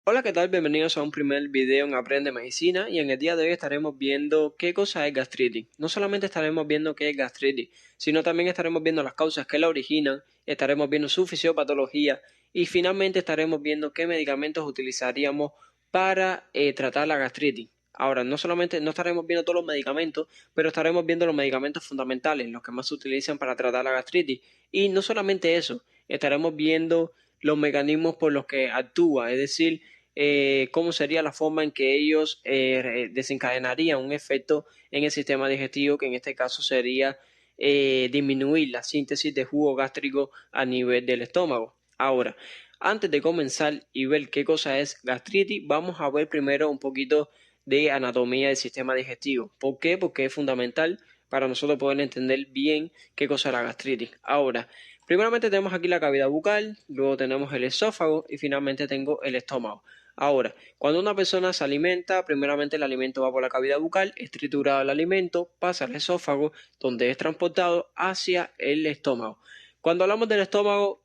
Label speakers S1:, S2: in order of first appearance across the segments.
S1: Hola, ¿qué tal? Bienvenidos a un primer video en Aprende Medicina y en el día de hoy estaremos viendo qué cosa es gastritis. No solamente estaremos viendo qué es gastritis, sino también estaremos viendo las causas que la originan, estaremos viendo su fisiopatología y finalmente estaremos viendo qué medicamentos utilizaríamos para tratar la gastritis. Ahora, no estaremos viendo todos los medicamentos, pero estaremos viendo los medicamentos fundamentales, los que más se utilizan para tratar la gastritis. Y no solamente eso, estaremos viendo los mecanismos por los que actúa, es decir, cómo sería la forma en que ellos desencadenarían un efecto en el sistema digestivo, que en este caso sería disminuir la síntesis de jugo gástrico a nivel del estómago. Ahora, antes de comenzar y ver qué cosa es gastritis, vamos a ver primero un poquito de anatomía del sistema digestivo. ¿Por qué? Porque es fundamental para nosotros poder entender bien qué cosa es la gastritis. Ahora, primeramente tenemos aquí la cavidad bucal, luego tenemos el esófago y finalmente tengo el estómago. Ahora, cuando una persona se alimenta, primeramente el alimento va por la cavidad bucal, es triturado el alimento, pasa al esófago, donde es transportado hacia el estómago. Cuando hablamos del estómago,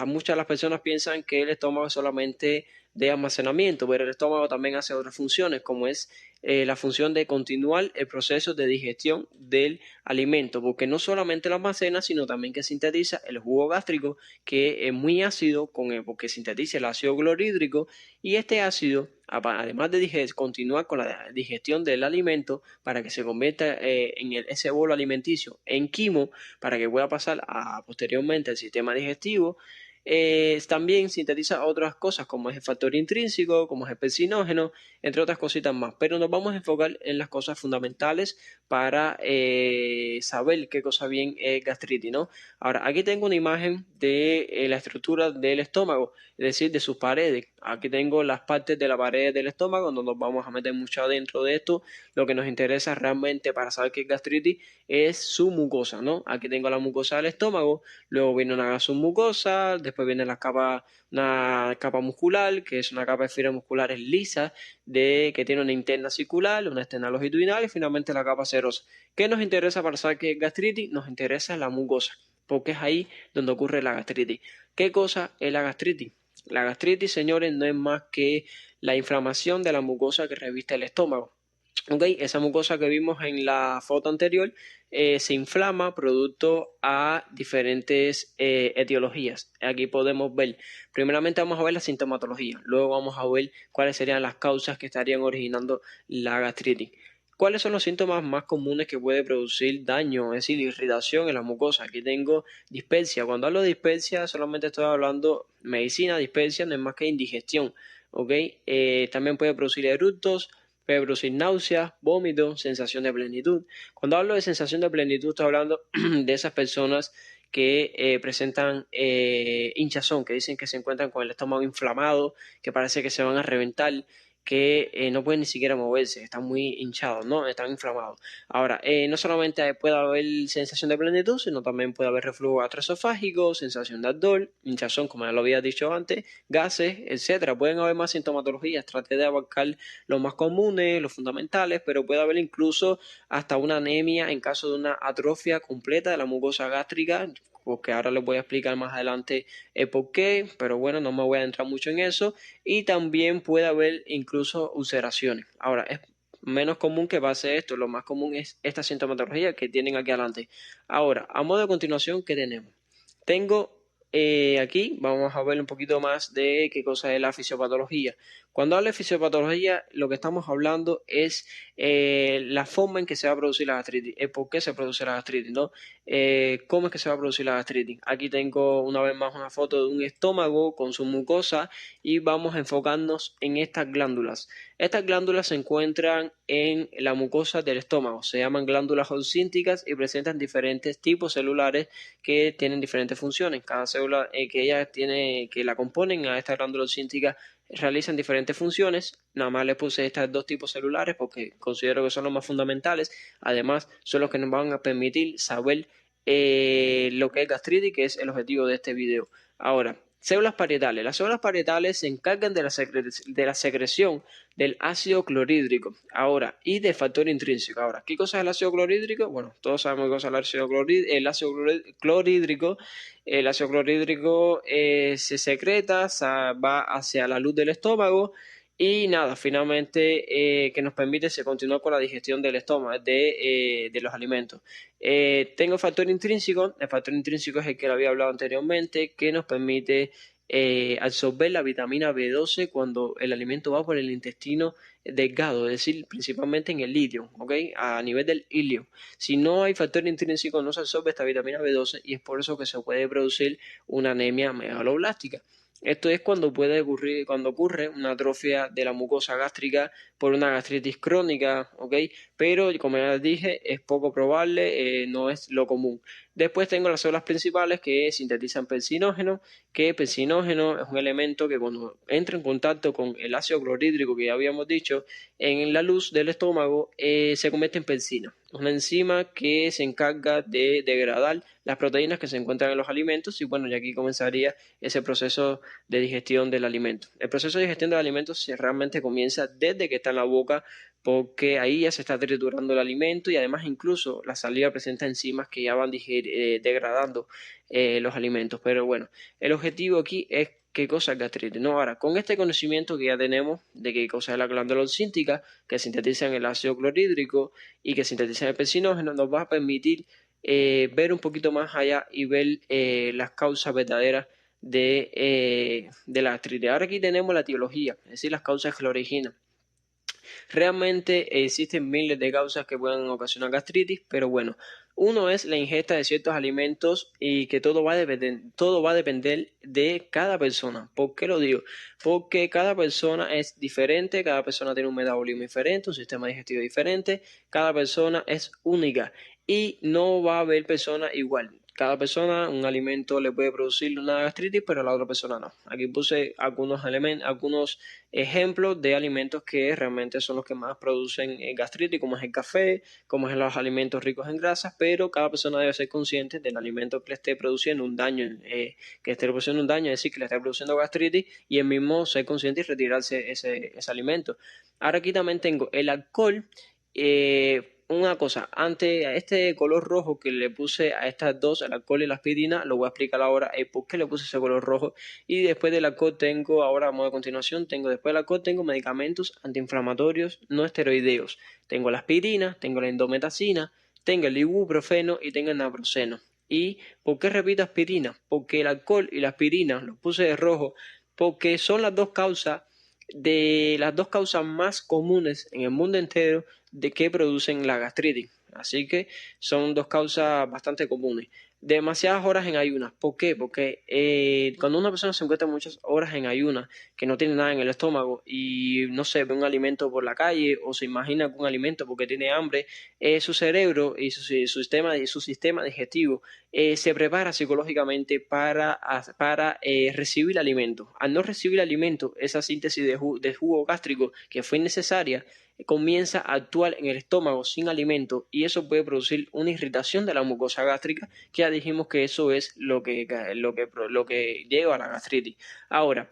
S1: muchas de las personas piensan que el estómago es solamente de almacenamiento, pero el estómago también hace otras funciones, como es la función de continuar el proceso de digestión del alimento, porque no solamente lo almacena, sino también que sintetiza el jugo gástrico, que es muy ácido, porque sintetiza el ácido clorhídrico, y este ácido, además de continuar con la digestión del alimento para que se convierta en ese bolo alimenticio en quimo, para que pueda pasar posteriormente al sistema digestivo, también sintetiza otras cosas como es el factor intrínseco, como es el pepsinógeno, entre otras cositas más. Pero nos vamos a enfocar en las cosas fundamentales para saber qué cosa bien es gastritis, ¿no? Ahora, aquí tengo una imagen de la estructura del estómago, es decir, de sus paredes. Aquí tengo las partes de la pared del estómago, no nos vamos a meter mucho adentro de esto. Lo que nos interesa realmente para saber qué es gastritis es su mucosa, ¿no? Aquí tengo la mucosa del estómago, luego viene una submucosa, después viene una capa muscular, que es una capa de fibras musculares lisas, que tiene una interna circular, una externa longitudinal y finalmente la capa serosa. ¿Qué nos interesa para saber qué es gastritis? Nos interesa la mucosa, porque es ahí donde ocurre la gastritis. ¿Qué cosa es la gastritis? La gastritis, señores, no es más que la inflamación de la mucosa que reviste el estómago. Okay, esa mucosa que vimos en la foto anterior se inflama producto a diferentes etiologías. Aquí podemos ver, primeramente vamos a ver la sintomatología, luego vamos a ver cuáles serían las causas que estarían originando la gastritis. ¿Cuáles son los síntomas más comunes que puede producir daño, es decir, irritación en la mucosa? Aquí tengo dispepsia. Cuando hablo de dispepsia, solamente estoy hablando medicina, dispepsia, no es más que indigestión. ¿Okay? También puede producir eructos, puede producir náuseas, vómitos, sensación de plenitud. Cuando hablo de sensación de plenitud, estoy hablando de esas personas que presentan hinchazón, que dicen que se encuentran con el estómago inflamado, que parece que se van a reventar, que no pueden ni siquiera moverse, están muy hinchados, ¿no? Están inflamados. Ahora, no solamente puede haber sensación de plenitud, sino también puede haber reflujo gastroesofágico, sensación de ardor, hinchazón, como ya lo había dicho antes, gases, etcétera. Pueden haber más sintomatologías, traté de abarcar los más comunes, los fundamentales, pero puede haber incluso hasta una anemia en caso de una atrofia completa de la mucosa gástrica, porque ahora les voy a explicar más adelante el por qué, pero bueno, no me voy a entrar mucho en eso. Y también puede haber incluso ulceraciones. Ahora, es menos común que pase esto, lo más común es esta sintomatología que tienen aquí adelante. Ahora, a modo de continuación, ¿qué tenemos? Tengo aquí, vamos a ver un poquito más de qué cosa es la fisiopatología. Cuando hablo de fisiopatología, lo que estamos hablando es la forma en que se va a producir la gastritis, por qué se produce la gastritis, ¿no? ¿Cómo es que se va a producir la gastritis? Aquí tengo una vez más una foto de un estómago con su mucosa y vamos a enfocarnos en estas glándulas. Estas glándulas se encuentran en la mucosa del estómago, se llaman glándulas holcínticas y presentan diferentes tipos celulares que tienen diferentes funciones. Cada célula que la componen a esta glándula holcíntica realizan diferentes funciones. Nada más les puse estos dos tipos celulares porque considero que son los más fundamentales. Además, son los que nos van a permitir saber lo que es gastritis, que es el objetivo de este video. Ahora, Células parietales. Las células parietales se encargan de la secreción del ácido clorhídrico. Ahora, y del factor intrínseco. Ahora, ¿qué cosa es el ácido clorhídrico? Bueno, todos sabemos qué cosa es el ácido clorhídrico. El ácido clorhídrico se secreta, va hacia la luz del estómago y nada, finalmente que nos permite continuar con la digestión del estómago, de los alimentos. Tengo el factor intrínseco es el que lo había hablado anteriormente, que nos permite absorber la vitamina B12 cuando el alimento va por el intestino delgado, es decir, principalmente en el ilio, ¿ok? A nivel del ilio. Si no hay factor intrínseco, no se absorbe esta vitamina B12 y es por eso que se puede producir una anemia megaloblástica. Esto es cuando ocurre una atrofia de la mucosa gástrica por una gastritis crónica, ¿ok? Pero como ya les dije, es poco probable, no es lo común. Después tengo las células principales que sintetizan pepsinógeno, que pepsinógeno es un elemento que cuando entra en contacto con el ácido clorhídrico que ya habíamos dicho, en la luz del estómago se convierte en pepsina. Es una enzima que se encarga de degradar las proteínas que se encuentran en los alimentos y bueno, y aquí comenzaría ese proceso de digestión del alimento. El proceso de digestión del alimento realmente comienza desde que está en la boca, porque ahí ya se está triturando el alimento y además incluso la saliva presenta enzimas que ya van degradando los alimentos. Pero bueno, el objetivo aquí es qué cosa es gastritis, ¿no? Ahora, con este conocimiento que ya tenemos de qué cosa es la glándula olcíntica, que sintetizan el ácido clorhídrico y que sintetizan el pepsinógeno, nos va a permitir ver un poquito más allá y ver las causas verdaderas de la gastritis. Ahora aquí tenemos la etiología, es decir, las causas que lo originan. Realmente existen miles de causas que pueden ocasionar gastritis, pero bueno, uno es la ingesta de ciertos alimentos y que todo va a depender de cada persona. ¿Por qué lo digo? Porque cada persona es diferente, cada persona tiene un metabolismo diferente, un sistema digestivo diferente, cada persona es única y no va a haber persona igual. Cada persona, un alimento le puede producir una gastritis, pero a la otra persona no. Aquí puse algunos ejemplos de alimentos que realmente son los que más producen gastritis, como es el café, como es los alimentos ricos en grasas, pero cada persona debe ser consciente del alimento que le esté produciendo un daño, es decir, que le esté produciendo gastritis, y el mismo ser consciente y retirarse ese alimento. Ahora aquí también tengo el alcohol. Una cosa, antes a este color rojo que le puse a estas dos, el alcohol y la aspirina, lo voy a explicar ahora por qué le puse ese color rojo. Y después del alcohol después del alcohol tengo medicamentos antiinflamatorios no esteroideos. Tengo la aspirina, tengo la indometacina, tengo el ibuprofeno y tengo el naproxeno. ¿Y por qué repito aspirina? Porque el alcohol y la aspirina los puse de rojo porque son las dos causas más comunes en el mundo entero de que producen la gastritis. Así que son dos causas bastante comunes. Demasiadas horas en ayunas. ¿Por qué? Porque cuando una persona se encuentra muchas horas en ayunas, que no tiene nada en el estómago y no sé, ve un alimento por la calle o se imagina algún alimento porque tiene hambre, su cerebro y su sistema digestivo se prepara psicológicamente para recibir alimento. Al no recibir alimento, esa síntesis de jugo gástrico que fue innecesaria comienza a actuar en el estómago sin alimento y eso puede producir una irritación de la mucosa gástrica, que ya dijimos que eso es lo que lleva a la gastritis. Ahora,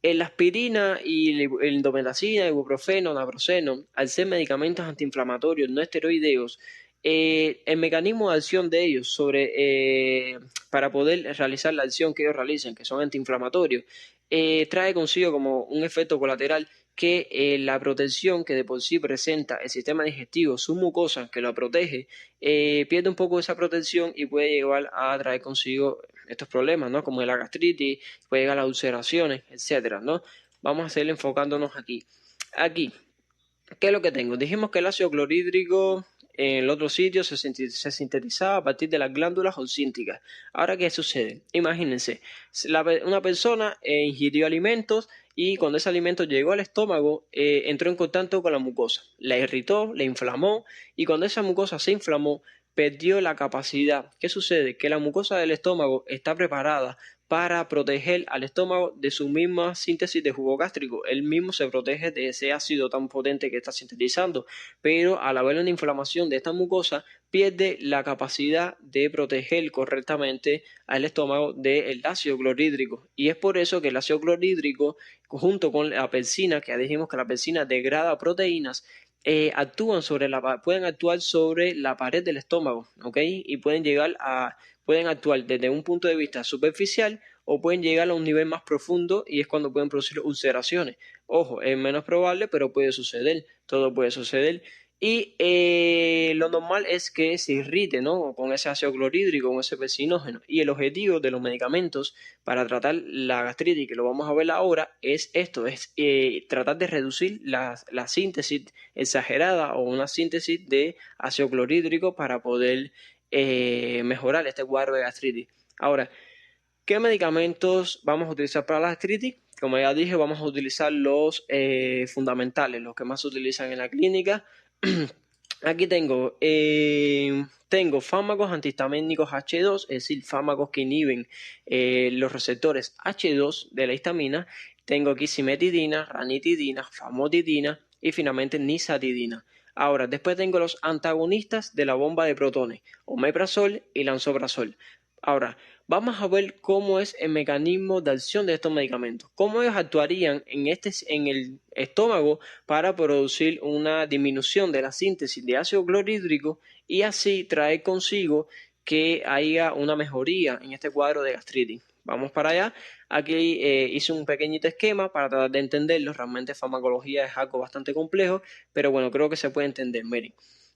S1: la aspirina y el indometacina, ibuprofeno, naproxeno, al ser medicamentos antiinflamatorios no esteroideos, el mecanismo de acción de ellos para poder realizar la acción que ellos realicen, que son antiinflamatorios, trae consigo como un efecto colateral que la protección que de por sí presenta el sistema digestivo, su mucosa que la protege, pierde un poco esa protección y puede llegar a traer consigo estos problemas, ¿no? Como la gastritis, puede llegar a ulceraciones, etcétera, ¿no? Vamos a seguir enfocándonos aquí. Aquí, ¿qué es lo que tengo? Dijimos que el ácido clorhídrico en el otro sitio se sintetizaba a partir de las glándulas olcínticas. Ahora, ¿qué sucede? Imagínense, una persona ingirió alimentos y cuando ese alimento llegó al estómago, entró en contacto con la mucosa. La irritó, la inflamó y cuando esa mucosa se inflamó, perdió la capacidad. ¿Qué sucede? Que la mucosa del estómago está preparada para proteger al estómago de su misma síntesis de jugo gástrico. Él mismo se protege de ese ácido tan potente que está sintetizando, pero al haber una inflamación de esta mucosa, pierde la capacidad de proteger correctamente al estómago del ácido clorhídrico. Y es por eso que el ácido clorhídrico, junto con la pepsina, que ya dijimos que la pepsina degrada proteínas, pueden actuar sobre la pared del estómago, ¿ok? Y pueden actuar desde un punto de vista superficial o pueden llegar a un nivel más profundo y es cuando pueden producir ulceraciones. Ojo, es menos probable, pero puede suceder, todo puede suceder. Y lo normal es que se irrite, ¿no? Con ese ácido clorhídrico, con ese pepsinógeno. Y el objetivo de los medicamentos para tratar la gastritis, que lo vamos a ver ahora, es esto, es tratar de reducir la síntesis exagerada o una síntesis de ácido clorhídrico para poder mejorar este cuadro de gastritis. Ahora, ¿qué medicamentos vamos a utilizar para la gastritis? Como ya dije, vamos a utilizar los fundamentales, los que más se utilizan en la clínica. Aquí tengo fármacos antihistamínicos H2, es decir, fármacos que inhiben los receptores H2 de la histamina. Tengo aquí cimetidina, ranitidina, famotidina y finalmente nizatidina. Ahora, después tengo los antagonistas de la bomba de protones, omeprazol y lansoprazol. Ahora, vamos a ver cómo es el mecanismo de acción de estos medicamentos, cómo ellos actuarían en el estómago para producir una disminución de la síntesis de ácido clorhídrico y así traer consigo que haya una mejoría en este cuadro de gastritis. Vamos para allá. Aquí hice un pequeñito esquema para tratar de entenderlo. Realmente farmacología es algo bastante complejo, pero bueno, creo que se puede entender. Miren.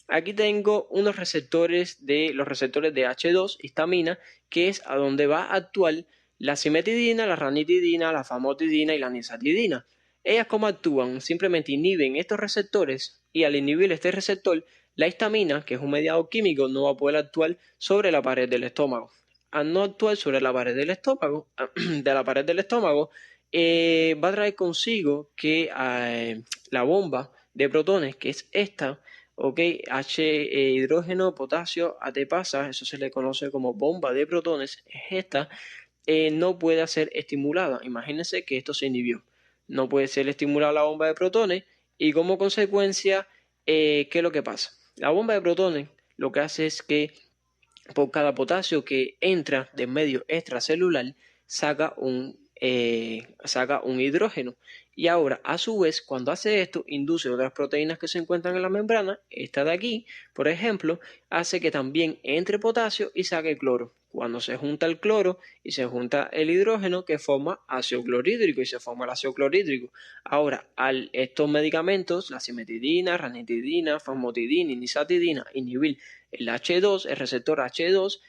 S1: Aquí tengo los receptores de H2, histamina, que es a donde va a actuar la cimetidina, la ranitidina, la famotidina y la nizatidina. Ellas cómo actúan, simplemente inhiben estos receptores y al inhibir este receptor, la histamina, que es un mediador químico, no va a poder actuar sobre la pared del estómago. Al no actuar sobre la pared del estómago, va a traer consigo que la bomba de protones, que es esta, ok, hidrógeno, potasio, ATPasa, eso se le conoce como bomba de protones, es esta, no puede ser estimulada. Imagínense que esto se inhibió. No puede ser estimulada la bomba de protones y como consecuencia, ¿qué es lo que pasa? La bomba de protones lo que hace es que por cada potasio que entra de medio extracelular, saca un hidrógeno. Y ahora, a su vez, cuando hace esto, induce otras proteínas que se encuentran en la membrana. Esta de aquí, por ejemplo, hace que también entre potasio y saque cloro. Cuando se junta el cloro y se junta el hidrógeno, que forma ácido clorhídrico y se forma el ácido clorhídrico. Ahora, estos medicamentos, la cimetidina, ranitidina, famotidina y nizatidina, inhibir el H2, el receptor H2,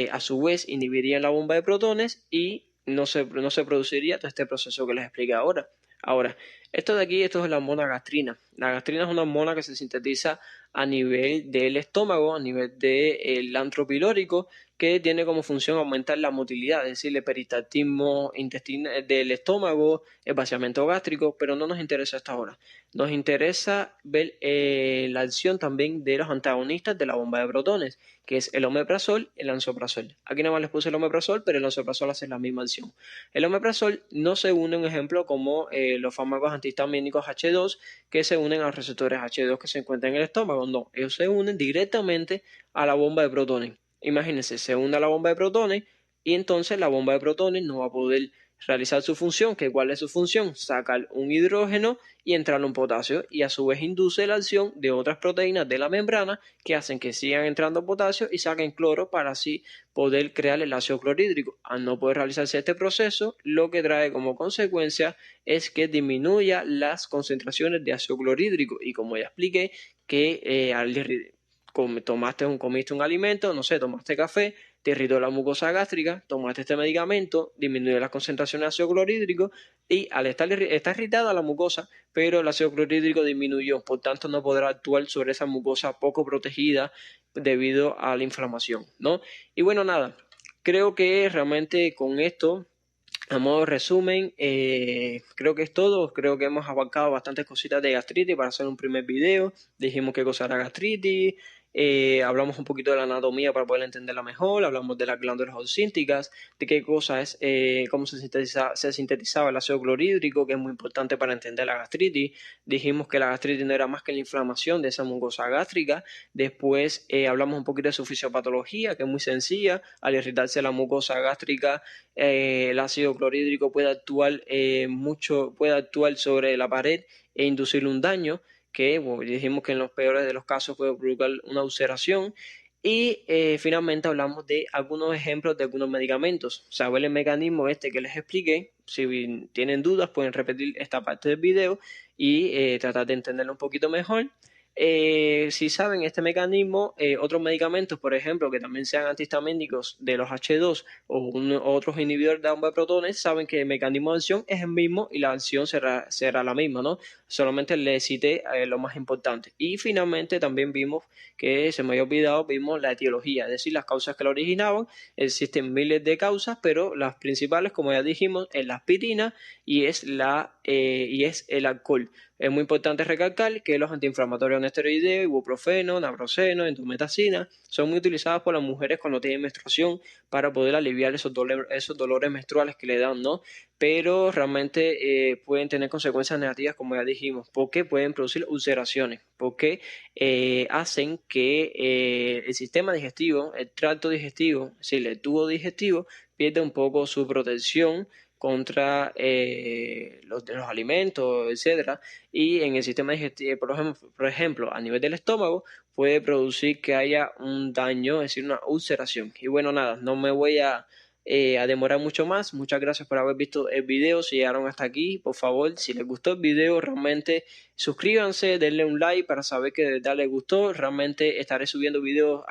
S1: a su vez inhibiría la bomba de protones y no se produciría todo este proceso que les expliqué ahora. Ahora, esto es la hormona gastrina. La gastrina es una hormona que se sintetiza a nivel del estómago, a nivel del antro pilórico, que tiene como función aumentar la motilidad, es decir, el peristaltismo intestinal del estómago, el vaciamiento gástrico, pero no nos interesa esto ahora. Nos interesa ver la acción también de los antagonistas de la bomba de protones, que es el omeprazol y el lansoprazol. Aquí nada más les puse el omeprazol, pero el lansoprazol hace la misma acción. El omeprazol no se une, un ejemplo, como los fármacos antihistamínicos H2, que se unen a los receptores H2 que se encuentran en el estómago. No, ellos se unen directamente a la bomba de protones. Imagínense, se une a la bomba de protones y entonces la bomba de protones no va a poder realizar su función. ¿Cuál es su función? Sacar un hidrógeno y entrar un potasio y a su vez induce la acción de otras proteínas de la membrana que hacen que sigan entrando potasio y saquen cloro para así poder crear el ácido clorhídrico. Al no poder realizarse este proceso, lo que trae como consecuencia es que disminuya las concentraciones de ácido clorhídrico y como ya expliqué que comiste un alimento, no sé, tomaste café, te irritó la mucosa gástrica, tomaste este medicamento, disminuye las concentraciones de ácido clorhídrico y al está irritada la mucosa, pero el ácido clorhídrico disminuyó, por tanto no podrá actuar sobre esa mucosa poco protegida debido a la inflamación, ¿no? Y bueno, nada, creo que realmente con esto, a modo de resumen, creo que es todo. Creo que hemos abarcado bastantes cositas de gastritis para hacer un primer video. Dijimos qué cosa era gastritis, hablamos un poquito de la anatomía para poder entenderla mejor, hablamos de las glándulas oxínticas, de qué cosa es, cómo se sintetizaba el ácido clorhídrico, que es muy importante para entender la gastritis. Dijimos que la gastritis no era más que la inflamación de esa mucosa gástrica. Después hablamos un poquito de su fisiopatología, que es muy sencilla. Al irritarse la mucosa gástrica, el ácido clorhídrico puede actuar sobre la pared e inducirle un daño que bueno, dijimos que en los peores de los casos puede provocar una ulceración. Y finalmente hablamos de algunos ejemplos de algunos medicamentos. Saber el mecanismo este que les expliqué. Si tienen dudas pueden repetir esta parte del video y tratar de entenderlo un poquito mejor. Si saben este mecanismo, otros medicamentos, por ejemplo, que también sean antihistamínicos de los H2 o otros inhibidores de ambos protones, saben que el mecanismo de acción es el mismo y la acción será la misma, ¿no? Solamente les cité lo más importante. Y finalmente también vimos que se me había olvidado, vimos la etiología, es decir, las causas que la originaban. Existen miles de causas, pero las principales, como ya dijimos, es la aspirina y es el alcohol. Es muy importante recalcar que los antiinflamatorios no esteroideos, ibuprofeno, naproxeno, endometacina, son muy utilizados por las mujeres cuando tienen menstruación para poder aliviar esos dolores menstruales que le dan, ¿no? Pero realmente pueden tener consecuencias negativas, como ya dijimos, porque pueden producir ulceraciones, porque hacen que el sistema digestivo, el tracto digestivo, es decir, el tubo digestivo, pierda un poco su protección contra los alimentos, etcétera, y en el sistema digestivo, por ejemplo, a nivel del estómago, puede producir que haya un daño, es decir, una ulceración. Y bueno, nada, no me voy a demorar mucho más. Muchas gracias por haber visto el video. Si llegaron hasta aquí, por favor, si les gustó el video, realmente suscríbanse, denle un like para saber que de verdad les gustó. Realmente estaré subiendo videos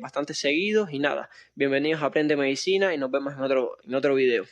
S1: bastante seguidos y nada, bienvenidos a Aprende Medicina y nos vemos en otro video.